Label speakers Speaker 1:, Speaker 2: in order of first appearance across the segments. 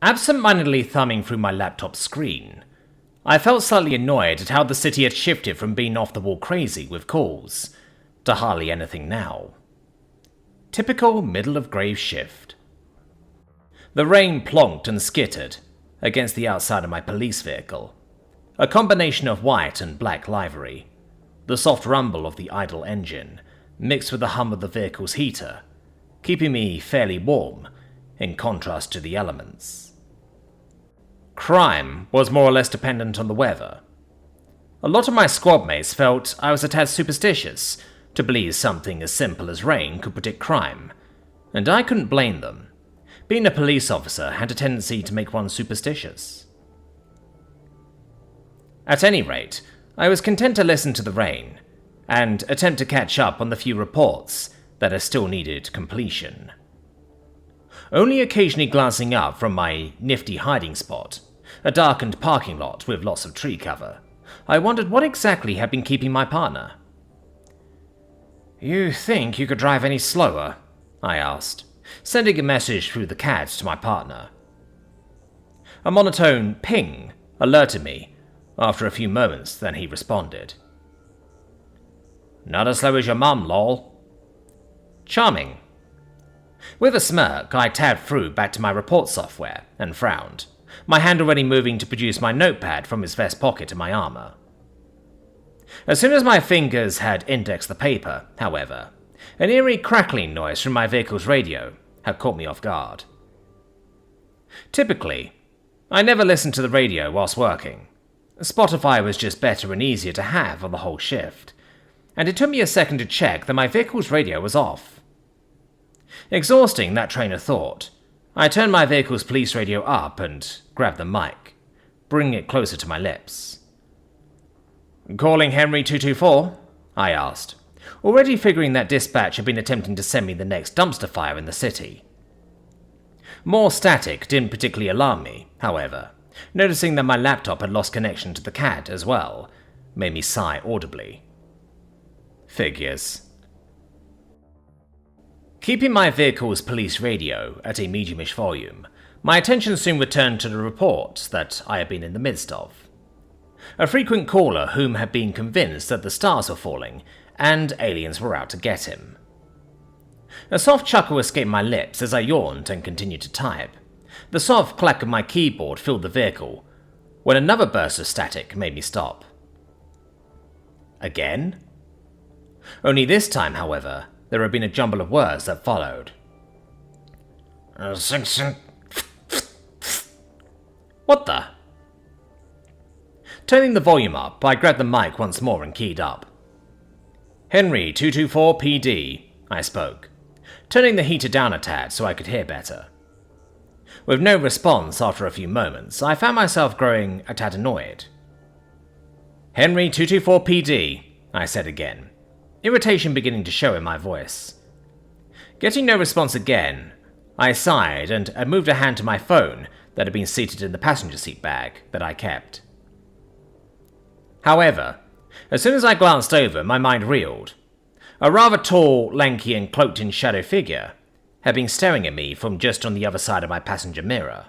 Speaker 1: Absent-mindedly thumbing through my laptop screen, I felt slightly annoyed at how the city had shifted from being off-the-wall crazy with calls to hardly anything now. Typical middle-of-grave shift. The rain plonked and skittered against the outside of my police vehicle, a combination of white and black livery, the soft rumble of the idle engine mixed with the hum of the vehicle's heater, keeping me fairly warm in contrast to the elements. Crime was more or less dependent on the weather. A lot of my squad mates felt I was a tad superstitious to believe something as simple as rain could predict crime, and I couldn't blame them. Being a police officer had a tendency to make one superstitious. At any rate, I was content to listen to the rain, and attempt to catch up on the few reports that still needed completion. Only occasionally glancing up from my nifty hiding spot, a darkened parking lot with lots of tree cover, I wondered what exactly had been keeping my partner. "You think you could drive any slower?" I asked, sending a message through the CAD to my partner. A monotone ping alerted me after a few moments, then he responded. "Not as slow as your mum, lol." Charming. With a smirk, I tabbed through back to my report software and frowned, my hand already moving to produce my notepad from his vest pocket in my armor. As soon as my fingers had indexed the paper, however, an eerie crackling noise from my vehicle's radio had caught me off guard. Typically, I never listened to the radio whilst working. Spotify was just better and easier to have on the whole shift, and it took me a second to check that my vehicle's radio was off. Exhausting that train of thought, I turned my vehicle's police radio up and grabbed the mic, bringing it closer to my lips. "Calling Henry 224? I asked, already figuring that dispatch had been attempting to send me the next dumpster fire in the city. More static didn't particularly alarm me, however. Noticing that my laptop had lost connection to the CAD as well made me sigh audibly. Figures. Keeping my vehicle's police radio at a mediumish volume, my attention soon returned to the report that I had been in the midst of. A frequent caller whom had been convinced that the stars were falling and aliens were out to get him. A soft chuckle escaped my lips as I yawned and continued to type. The soft clack of my keyboard filled the vehicle, when another burst of static made me stop. Again? Only this time, however, there had been a jumble of words that followed. What the? Turning the volume up, I grabbed the mic once more and keyed up. Henry 224 PD, I spoke, turning the heater down a tad so I could hear better. With no response after a few moments, I found myself growing a tad annoyed. Henry 224 PD, I said again, irritation beginning to show in my voice. Getting no response again, I sighed and moved a hand to my phone that had been seated in the passenger seat bag that I kept. However, as soon as I glanced over, my mind reeled. A rather tall, lanky and cloaked in shadow figure had been staring at me from just on the other side of my passenger mirror.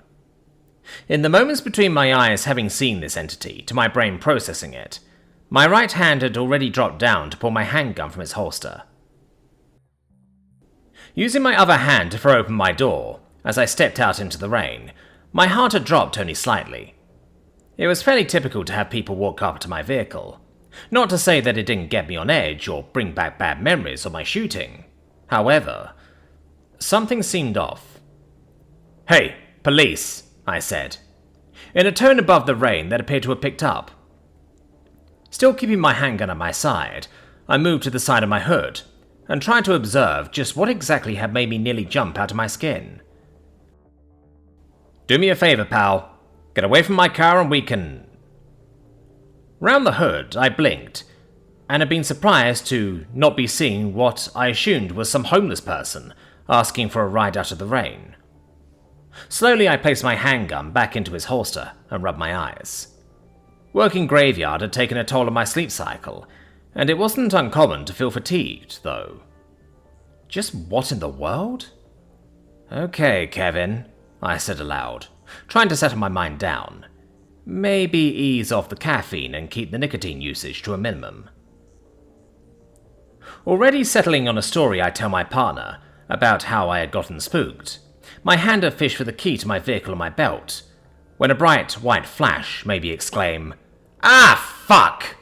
Speaker 1: In the moments between my eyes having seen this entity to my brain processing it, my right hand had already dropped down to pull my handgun from its holster. Using my other hand to throw open my door, as I stepped out into the rain, my heart had dropped only slightly. It was fairly typical to have people walk up to my vehicle. Not to say that it didn't get me on edge or bring back bad memories of my shooting. However, something seemed off. "Hey, police," I said, in a tone above the rain that appeared to have picked up. Still keeping my handgun at my side, I moved to the side of my hood and tried to observe just what exactly had made me nearly jump out of my skin. "Do me a favor, pal. Get away from my car and we can..." Round the hood, I blinked, and had been surprised to not be seeing what I assumed was some homeless person asking for a ride out of the rain. Slowly, I placed my handgun back into his holster and rubbed my eyes. Working graveyard had taken a toll on my sleep cycle, and it wasn't uncommon to feel fatigued, though. Just what in the world? "Okay, Kevin," I said aloud, trying to settle my mind down. Maybe ease off the caffeine and keep the nicotine usage to a minimum. Already settling on a story I tell my partner about how I had gotten spooked, my hand had fished for the key to my vehicle on my belt, when a bright white flash made me exclaim, "Ah, fuck!"